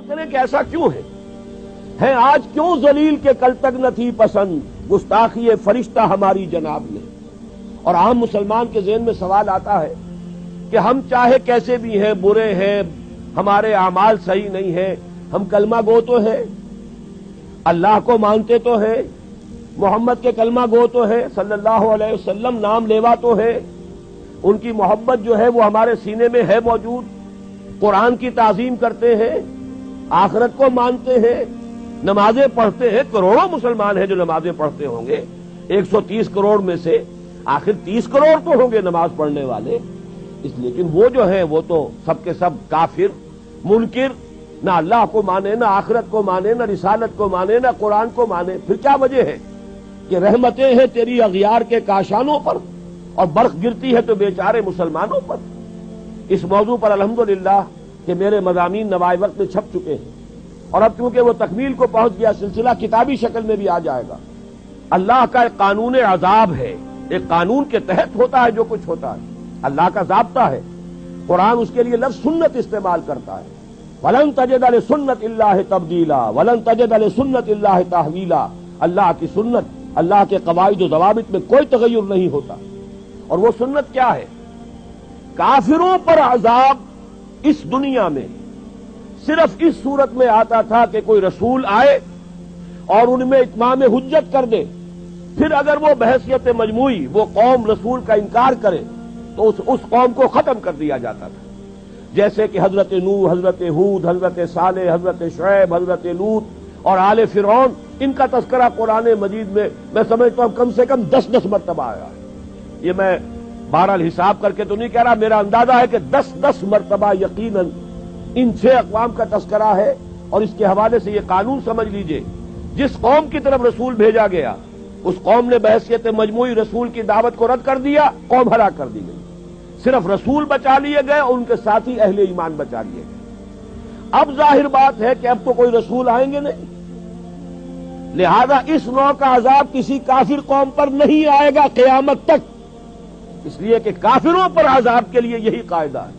غور کریں کہ ایسا کیوں ہے آج کیوں ذلیل کے کل تک نہ تھی پسند گستاخی فرشتہ ہماری جناب نے. اور عام مسلمان کے ذہن میں سوال آتا ہے کہ ہم چاہے کیسے بھی ہیں، برے ہیں، ہمارے اعمال صحیح نہیں ہیں، ہم کلمہ گو تو ہیں، اللہ کو مانتے تو ہیں، محمد کے کلمہ گو تو ہیں، صلی اللہ علیہ وسلم نام لیوا تو ہے، ان کی محبت جو ہے وہ ہمارے سینے میں ہے موجود، قرآن کی تعظیم کرتے ہیں، آخرت کو مانتے ہیں، نمازیں پڑھتے ہیں. کروڑوں مسلمان ہیں جو نمازیں پڑھتے ہوں گے، 130 کروڑ میں سے آخر 30 کروڑ تو ہوں گے نماز پڑھنے والے. لیکن وہ جو ہیں وہ تو سب کے سب کافر، منکر، نہ اللہ کو مانے، نہ آخرت کو مانے، نہ رسالت کو مانے، نہ قرآن کو مانے. پھر کیا وجہ ہے کہ رحمتیں ہیں تیری اغیار کے کاشانوں پر اور برق گرتی ہے تو بیچارے مسلمانوں پر. اس موضوع پر الحمدللہ کہ میرے مضامین نوائے وقت میں چھپ چکے ہیں، اور اب چونکہ وہ تکمیل کو پہنچ گیا سلسلہ کتابی شکل میں بھی آ جائے گا. اللہ کا ایک قانون عذاب ہے، ایک قانون کے تحت ہوتا ہے جو کچھ ہوتا ہے، اللہ کا ضابطہ ہے. قرآن اس کے لیے لفظ سنت استعمال کرتا ہے. وَلَن تَجِدَ لِسُنَّتِ اللَّهِ تَبْدِيلًا وَلَن تَجِدَ لِسُنَّتِ اللَّهِ تَحْوِيلًا. اللہ کی سنت، اللہ کے قواعد و ضوابط میں کوئی تغیر نہیں ہوتا. اور وہ سنت کیا ہے؟ کافروں پر عذاب اس دنیا میں صرف اس صورت میں آتا تھا کہ کوئی رسول آئے اور ان میں اتمام حجت کر دے. پھر اگر وہ بحیثیت مجموعی وہ قوم رسول کا انکار کرے تو اس قوم کو ختم کر دیا جاتا تھا. جیسے کہ حضرت نوح، حضرت ہود، حضرت صالح، حضرت شعیب، حضرت لوط اور آل فرعون، ان کا تذکرہ قرآن مجید میں سمجھتا ہوں کم سے کم 10 مرتبہ آیا ہے. یہ میں بہرحال حساب کر کے تو نہیں کہہ رہا، میرا اندازہ ہے کہ 10 مرتبہ یقیناً ان 6 اقوام کا تذکرہ ہے. اور اس کے حوالے سے یہ قانون سمجھ لیجئے، جس قوم کی طرف رسول بھیجا گیا اس قوم نے بحیثیت مجموعی رسول کی دعوت کو رد کر دیا، قوم ہلاک کر دی گئی. صرف رسول بچا لیے گئے اور ان کے ساتھی اہل ایمان بچا لیے گئے. اب ظاہر بات ہے کہ اب تو کوئی رسول آئیں گے نہیں، لہذا اس نوع کا عذاب کسی کافر قوم پر نہیں آئے گا قیامت تک، اس لیے کہ کافروں پر عذاب کے لیے یہی قاعدہ ہے.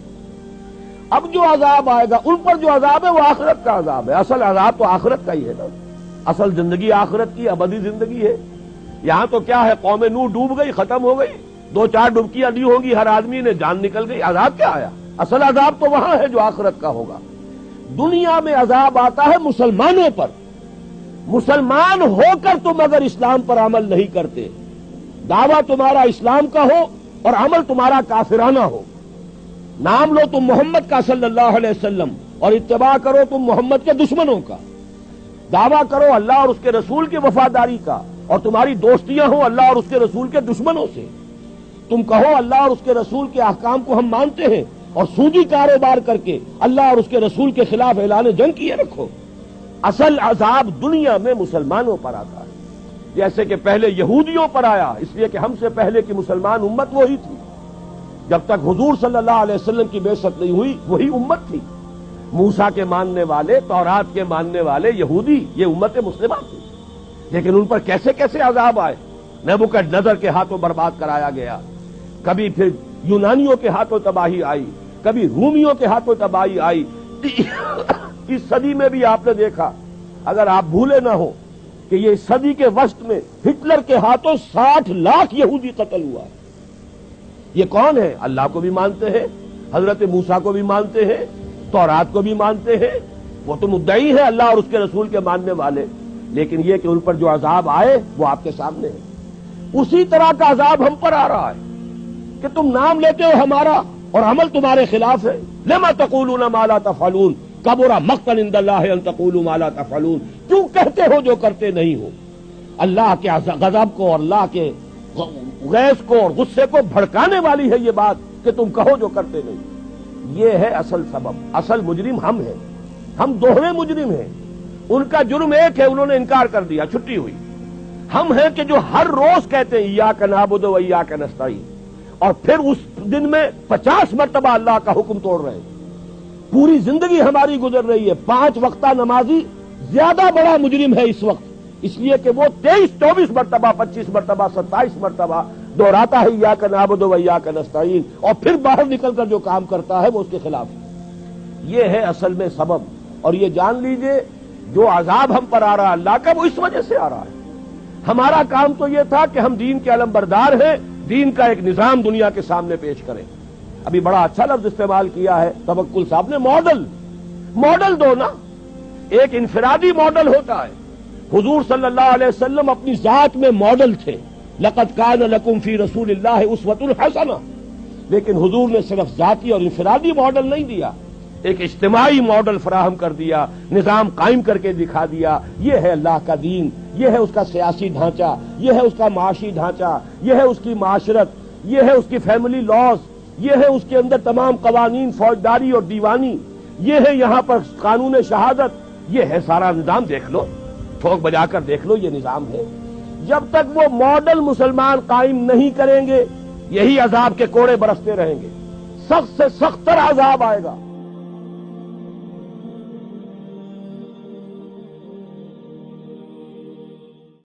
اب جو عذاب آئے گا ان پر جو عذاب ہے وہ آخرت کا عذاب ہے. اصل عذاب تو آخرت کا ہی ہے نا، اصل زندگی آخرت کی ابدی زندگی ہے. یہاں تو کیا ہے، قوم نوح ڈوب گئی، ختم ہو گئی، 2-4 ڈبکیاں دی ہوں گی، ہر آدمی نے جان نکل گئی. عذاب کیا آیا؟ اصل عذاب تو وہاں ہے جو آخرت کا ہوگا. دنیا میں عذاب آتا ہے مسلمانوں پر. مسلمان ہو کر تم اگر اسلام پر عمل نہیں کرتے، دعویٰ تمہارا اسلام کا ہو اور عمل تمہارا کافرانہ ہو، نام لو تم محمد کا صلی اللہ علیہ وسلم اور اتباع کرو تم محمد کے دشمنوں کا، دعویٰ کرو اللہ اور اس کے رسول کی وفاداری کا اور تمہاری دوستیاں ہوں اللہ اور اس کے رسول کے دشمنوں سے، تم کہو اللہ اور اس کے رسول کے احکام کو ہم مانتے ہیں اور سودی کاروبار کر کے اللہ اور اس کے رسول کے خلاف اعلان جنگ کیے رکھو. اصل عذاب دنیا میں مسلمانوں پر آتا ہے، جیسے کہ پہلے یہودیوں پر آیا، اس لیے کہ ہم سے پہلے کی مسلمان امت وہی تھی. جب تک حضور صلی اللہ علیہ وسلم کی بعثت نہیں ہوئی وہی امت تھی. موسیٰ کے ماننے والے، تورات کے ماننے والے یہودی، یہ امت مسلمہ تھی. لیکن ان پر کیسے کیسے عذاب آئے. نبوکدنضر کے ہاتھوں برباد کرایا گیا، کبھی پھر یونانیوں کے ہاتھوں تباہی آئی، کبھی رومیوں کے ہاتھوں تباہی آئی. اس صدی میں بھی آپ نے دیکھا، اگر آپ بھولے نہ ہو کہ یہ صدی کے وسط میں ہٹلر کے ہاتھوں 60 لاکھ یہودی قتل ہوا. یہ کون ہے؟ اللہ کو بھی مانتے ہیں، حضرت موسیٰ کو بھی مانتے ہیں، تورات کو بھی مانتے ہیں، وہ تو مدعی ہیں اللہ اور اس کے رسول کے ماننے والے. لیکن یہ کہ ان پر جو عذاب آئے وہ آپ کے سامنے ہے. اسی طرح کا عذاب ہم پر آ رہا ہے کہ تم نام لیتے ہو ہمارا اور عمل تمہارے خلاف ہے. لما تقولون ما لا تفعلون کبر مقتا عند اللہ ان تقولوا ما لا تفعلون. کیوں کہتے ہو جو کرتے نہیں ہو؟ اللہ کے غضب کو اور اللہ کے غیظ کو اور غصے کو بھڑکانے والی ہے یہ بات کہ تم کہو جو کرتے نہیں. یہ ہے اصل سبب. اصل مجرم ہم ہیں، ہم دوہرے مجرم ہیں. ان کا جرم ایک ہے، انہوں نے انکار کر دیا، چھٹی ہوئی. ہم ہیں کہ جو ہر روز کہتے ہیں ایاک نعبد و ایاک نستعین، اور پھر اس دن میں 50 مرتبہ اللہ کا حکم توڑ رہے ہیں. پوری زندگی ہماری گزر رہی ہے. 5 وقتہ نمازی زیادہ بڑا مجرم ہے اس وقت، اس لیے کہ وہ 23-24 مرتبہ، 25 مرتبہ، 27 مرتبہ دہراتا ہے ایاک نعبد و ایاک نستعین، اور پھر باہر نکل کر جو کام کرتا ہے وہ اس کے خلاف. یہ ہے اصل میں سبب. اور یہ جان لیجئے جو عذاب ہم پر آ رہا ہے اللہ کا وہ اس وجہ سے آ رہا ہے. ہمارا کام تو یہ تھا کہ ہم دین کے علمبردار ہیں, دین کا ایک نظام دنیا کے سامنے پیش کریں. ابھی بڑا اچھا لفظ استعمال کیا ہے توکل صاحب نے, ماڈل دو نا. ایک انفرادی ماڈل ہوتا ہے. حضور صلی اللہ علیہ وسلم اپنی ذات میں ماڈل تھے, لقد کان لکم فی رسول اللہ اسوۃ حسنہ, لیکن حضور نے صرف ذاتی اور انفرادی ماڈل نہیں دیا, ایک اجتماعی ماڈل فراہم کر دیا, نظام قائم کر کے دکھا دیا. یہ ہے اللہ کا دین, یہ ہے اس کا سیاسی ڈھانچہ, یہ ہے اس کا معاشی ڈھانچہ, یہ ہے اس کی معاشرت, یہ ہے اس کی فیملی لاز, یہ ہے اس کے اندر تمام قوانین فوجداری اور دیوانی, یہ ہے یہاں پر قانون شہادت, یہ ہے سارا نظام. دیکھ لو, ٹھوک بجا کر دیکھ لو, یہ نظام ہے. جب تک وہ ماڈل مسلمان قائم نہیں کریں گے یہی عذاب کے کوڑے برستے رہیں گے. سخت سے سخت تر عذاب آئے گا.